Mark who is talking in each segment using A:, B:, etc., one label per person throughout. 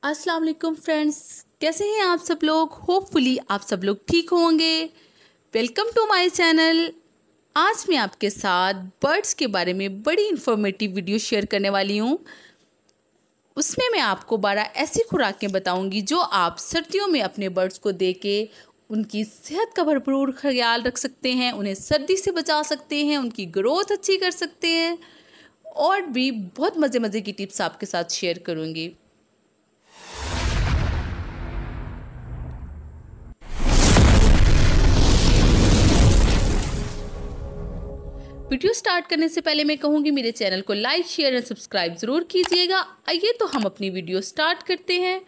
A: अस्सलाम वालेकुम फ्रेंड्स, कैसे हैं आप सब लोग। होपफुली आप सब लोग ठीक होंगे। Welcome to my channel. आज मैं आपके साथ बर्ड्स के बारे में बड़ी इन्फॉर्मेटिव वीडियो शेयर करने वाली हूँ। उसमें मैं आपको 12 ऐसी खुराकें बताऊंगी जो आप सर्दियों में अपने बर्ड्स को दे के उनकी सेहत का भरपूर ख्याल रख सकते हैं, उन्हें सर्दी से बचा सकते हैं, उनकी ग्रोथ अच्छी कर सकते हैं और भी बहुत मज़े मज़े की टिप्स आपके साथ शेयर करूँगी। वीडियो स्टार्ट करने से पहले मैं कहूँगी मेरे चैनल को लाइक शेयर एंड सब्सक्राइब ज़रूर कीजिएगा। आइए तो हम अपनी वीडियो स्टार्ट करते हैं।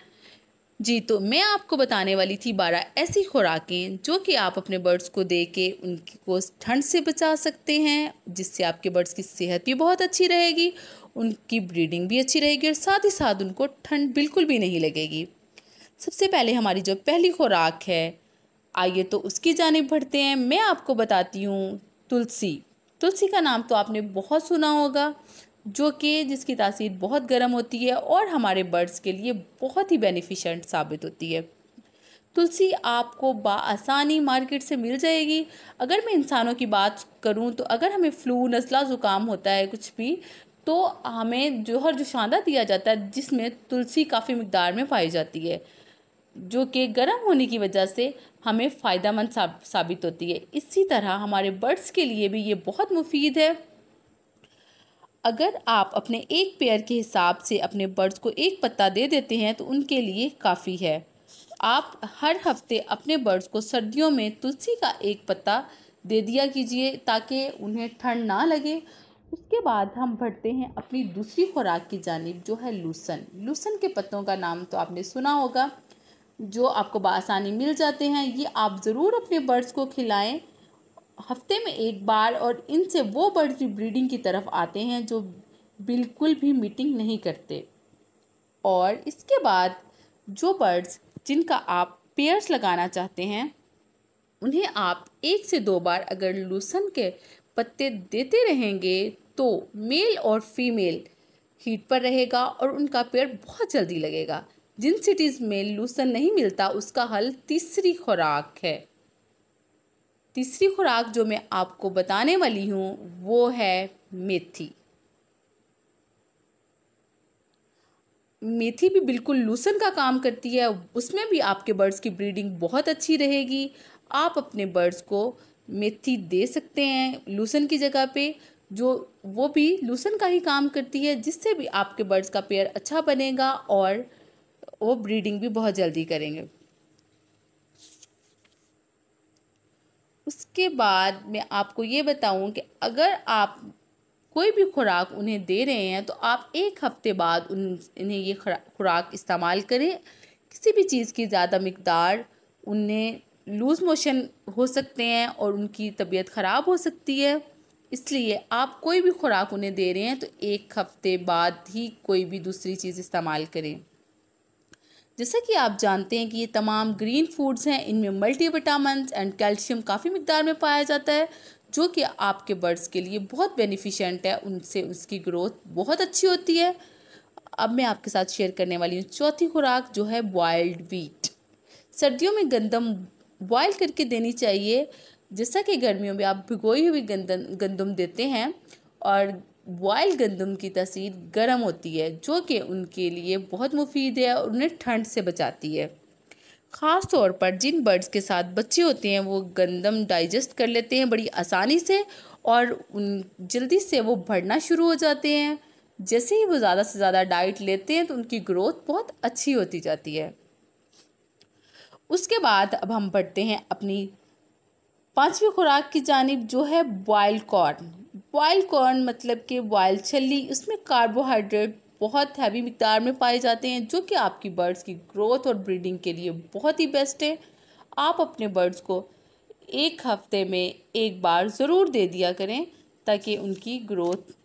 A: जी, तो मैं आपको बताने वाली थी 12 ऐसी खुराकें जो कि आप अपने बर्ड्स को दे के उनको ठंड से बचा सकते हैं, जिससे आपके बर्ड्स की सेहत भी बहुत अच्छी रहेगी, उनकी ब्रीडिंग भी अच्छी रहेगी और साथ ही साथ उनको ठंड बिल्कुल भी नहीं लगेगी। सबसे पहले हमारी जो पहली खुराक है, आइए तो उसकी जानिब बढ़ते हैं। मैं आपको बताती हूँ तुलसी। तुलसी का नाम तो आपने बहुत सुना होगा, जो कि जिसकी तासीर बहुत गर्म होती है और हमारे बर्ड्स के लिए बहुत ही बेनिफिशिएंट साबित होती है। तुलसी आपको आसानी मार्केट से मिल जाएगी। अगर मैं इंसानों की बात करूं तो अगर हमें फ्लू, नज़ला, ज़ुकाम होता है कुछ भी, तो हमें जोहर जोशांदा दिया जाता है जिसमें तुलसी काफ़ी मिकदार में पाई जाती है, जो कि गर्म होने की वजह से हमें फ़ायदेमंद साबित होती है। इसी तरह हमारे बर्ड्स के लिए भी ये बहुत मुफीद है। अगर आप अपने एक पेयर के हिसाब से अपने बर्ड्स को एक पत्ता दे देते हैं तो उनके लिए काफ़ी है। आप हर हफ्ते अपने बर्ड्स को सर्दियों में तुलसी का एक पत्ता दे दिया कीजिए ताकि उन्हें ठंड ना लगे। उसके बाद हम बढ़ते हैं अपनी दूसरी खुराक की जानिब, जो है लूसन। लूसन के पत्तों का नाम तो आपने सुना होगा, जो आपको बआसानी मिल जाते हैं। ये आप ज़रूर अपने बर्ड्स को खिलाएं हफ्ते में एक बार, और इनसे वो बर्ड्स भी ब्रीडिंग की तरफ आते हैं जो बिल्कुल भी मीटिंग नहीं करते। और इसके बाद जो बर्ड्स जिनका आप पेयर्स लगाना चाहते हैं, उन्हें आप 1 से 2 बार अगर लूसन के पत्ते देते रहेंगे तो मेल और फीमेल हीट पर रहेगा और उनका पेड़ बहुत जल्दी लगेगा। जिन सिटीज़ में लूसन नहीं मिलता उसका हल तीसरी खुराक है। तीसरी खुराक जो मैं आपको बताने वाली हूँ वो है मेथी। मेथी भी बिल्कुल लूसन का काम करती है, उसमें भी आपके बर्ड्स की ब्रीडिंग बहुत अच्छी रहेगी। आप अपने बर्ड्स को मेथी दे सकते हैं लूसन की जगह पे, जो वो भी लूसन का ही काम करती है, जिससे भी आपके बर्ड्स का पेयर अच्छा बनेगा और वो ब्रीडिंग भी बहुत जल्दी करेंगे। उसके बाद मैं आपको ये बताऊं कि अगर आप कोई भी खुराक उन्हें दे रहे हैं तो आप 1 हफ्ते बाद इन्हें ये खुराक इस्तेमाल करें। किसी भी चीज़ की ज़्यादा मिकदार, उन्हें लूज़ मोशन हो सकते हैं और उनकी तबीयत ख़राब हो सकती है। इसलिए आप कोई भी खुराक उन्हें दे रहे हैं तो 1 हफ्ते बाद ही कोई भी दूसरी चीज़ इस्तेमाल करें। जैसा कि आप जानते हैं कि ये तमाम ग्रीन फूड्स हैं, इनमें मल्टीविटामिन्स एंड कैल्शियम काफ़ी मिकदार में पाया जाता है, जो कि आपके बर्ड्स के लिए बहुत बेनिफिशिएंट है, उनसे उसकी ग्रोथ बहुत अच्छी होती है। अब मैं आपके साथ शेयर करने वाली हूँ चौथी खुराक, जो है बॉइल्ड व्हीट। सर्दियों में गंदम बॉयल करके देनी चाहिए, जैसा कि गर्मियों में आप भिगोई हुई गंदम देते हैं, और बॉयल गंदम की तासीर गर्म होती है, जो कि उनके लिए बहुत मुफीद है और उन्हें ठंड से बचाती है। ख़ास तौर पर जिन बर्ड्स के साथ बच्चे होते हैं वो गंदम डाइजेस्ट कर लेते हैं बड़ी आसानी से, और उन जल्दी से वो बढ़ना शुरू हो जाते हैं। जैसे ही वो ज़्यादा से ज़्यादा डाइट लेते हैं तो उनकी ग्रोथ बहुत अच्छी होती जाती है। उसके बाद अब हम बढ़ते हैं अपनी पांचवी खुराक की जानिब, जो है बॉइल्ड कॉर्न। बॉइल्ड कॉर्न मतलब कि बॉइल्ड छल्ली, उसमें कार्बोहाइड्रेट बहुत हैवी मिकदार में पाए जाते हैं, जो कि आपकी बर्ड्स की ग्रोथ और ब्रीडिंग के लिए बहुत ही बेस्ट है। आप अपने बर्ड्स को 1 हफ्ते में एक बार ज़रूर दे दिया करें ताकि उनकी ग्रोथ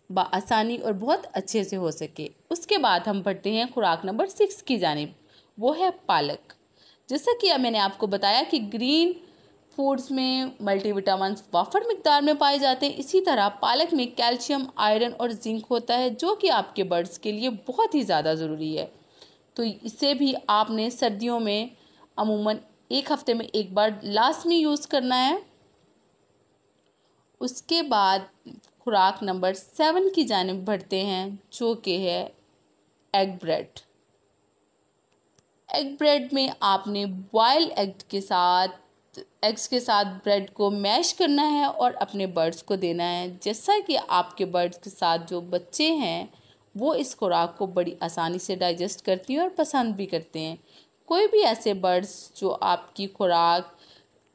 A: बआसानी और बहुत अच्छे से हो सके। उसके बाद हम बढ़ते हैं खुराक नंबर 6 की जानिब, वो है पालक। जैसा कि मैंने आपको बताया कि ग्रीन फूड्स में मल्टीविटामिन्स वाफर मिकदार में पाए जाते हैं, इसी तरह पालक में कैल्शियम, आयरन और जिंक होता है, जो कि आपके बर्ड्स के लिए बहुत ही ज़्यादा ज़रूरी है। तो इसे भी आपने सर्दियों में अमूमन 1 हफ्ते में 1 बार लाजमी यूज़ करना है। उसके बाद खुराक नंबर 7 की जानिब बढ़ते हैं, जो कि है एग ब्रेड। एग ब्रेड में आपने बॉयल एग्स के साथ ब्रेड को मैश करना है और अपने बर्ड्स को देना है। जैसा कि आपके बर्ड्स के साथ जो बच्चे हैं वो इस खुराक को बड़ी आसानी से डाइजेस्ट करती हैं और पसंद भी करते हैं। कोई भी ऐसे बर्ड्स जो आपकी खुराक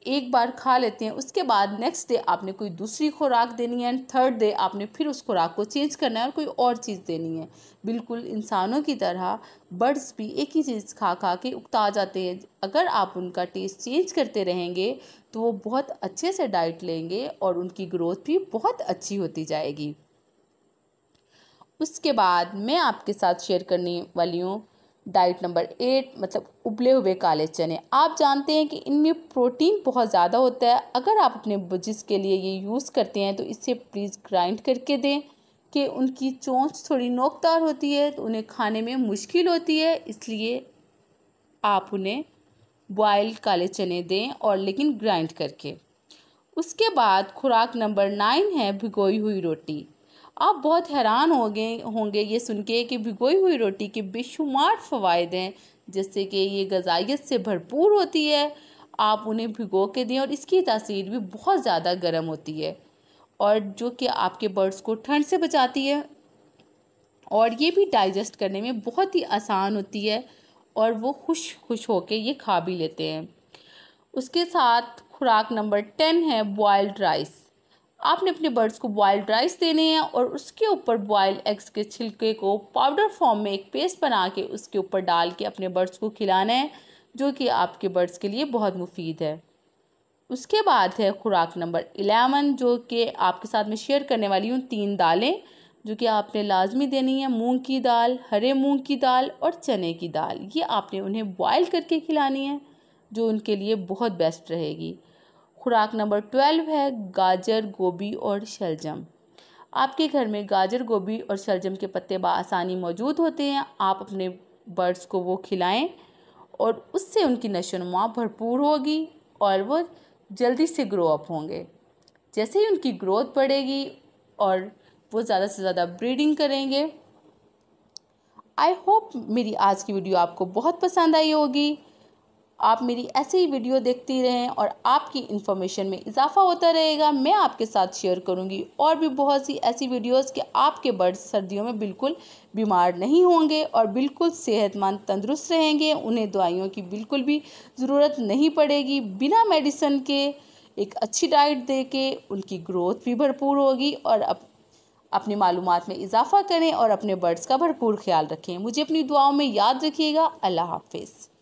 A: एक बार खा लेते हैं, उसके बाद नेक्स्ट डे आपने कोई दूसरी खुराक देनी है, एंड थर्ड डे आपने फिर उस खुराक को चेंज करना है और कोई और चीज़ देनी है। बिल्कुल इंसानों की तरह बर्ड्स भी एक ही चीज़ खा खा के उकता जाते हैं। अगर आप उनका टेस्ट चेंज करते रहेंगे तो वो बहुत अच्छे से डाइट लेंगे और उनकी ग्रोथ भी बहुत अच्छी होती जाएगी। उसके बाद मैं आपके साथ शेयर करने वाली हूँ डाइट नंबर 8, मतलब उबले हुए काले चने। आप जानते हैं कि इनमें प्रोटीन बहुत ज़्यादा होता है। अगर आप अपने बच्चों के लिए ये यूज़ करते हैं तो इसे प्लीज़ ग्राइंड करके दें कि उनकी चोंच थोड़ी नोकदार होती है तो उन्हें खाने में मुश्किल होती है, इसलिए आप उन्हें बॉइल्ड काले चने दें और लेकिन ग्राइंड करके। उसके बाद खुराक नंबर 9 है भिगोई हुई रोटी। आप बहुत हैरान होंगे ये सुन के कि भिगोई हुई रोटी के बेशुमार फ़वाइद हैं, जैसे कि ये ग़िज़ाइयत से भरपूर होती है। आप उन्हें भिगो के दें और इसकी तासीर भी बहुत ज़्यादा गर्म होती है और जो कि आपके बर्ड्स को ठंड से बचाती है और ये भी डाइजेस्ट करने में बहुत ही आसान होती है और वो खुश होके ये खा भी लेते हैं। उसके साथ खुराक नंबर 10 है बॉइल्ड राइस। आपने अपने बर्ड्स को बॉइल्ड राइस देने हैं और उसके ऊपर बॉइल्ड एग्स के छिलके को पाउडर फॉर्म में एक पेस्ट बना के उसके ऊपर डाल के अपने बर्ड्स को खिलाना है, जो कि आपके बर्ड्स के लिए बहुत मुफीद है। उसके बाद है खुराक नंबर 11, जो कि आपके साथ मैं शेयर करने वाली हूँ 3 दालें, जो कि आपने लाजमी देनी है। मूंग की दाल, हरे मूंग की दाल और चने की दाल। ये आपने उन्हें बॉयल करके खिलानी है, जो उनके लिए बहुत बेस्ट रहेगी। खुराक नंबर 12 है गाजर, गोभी और शलजम। आपके घर में गाजर, गोभी और शलजम के पत्ते बआसानी मौजूद होते हैं। आप अपने बर्ड्स को वो खिलाएं और उससे उनकी नशोनुमा भरपूर होगी और वो जल्दी से ग्रो अप होंगे। जैसे ही उनकी ग्रोथ बढ़ेगी और वो ज़्यादा से ज़्यादा ब्रीडिंग करेंगे। आई होप मेरी आज की वीडियो आपको बहुत पसंद आई होगी। आप मेरी ऐसे ही वीडियो देखती रहें और आपकी इन्फॉर्मेशन में इजाफा होता रहेगा। मैं आपके साथ शेयर करूंगी और भी बहुत सी ऐसी वीडियोस कि आपके बर्ड्स सर्दियों में बिल्कुल बीमार नहीं होंगे और बिल्कुल सेहतमंद तंदुरुस्त रहेंगे। उन्हें दवाइयों की बिल्कुल भी ज़रूरत नहीं पड़ेगी। बिना मेडिसिन के एक अच्छी डाइट दे के उनकी ग्रोथ भी भरपूर होगी। और अपनी मालूमात में इजाफा करें और अपने बर्ड्स का भरपूर ख्याल रखें। मुझे अपनी दुआओं में याद रखिएगा। अल्लाह हाफिज़।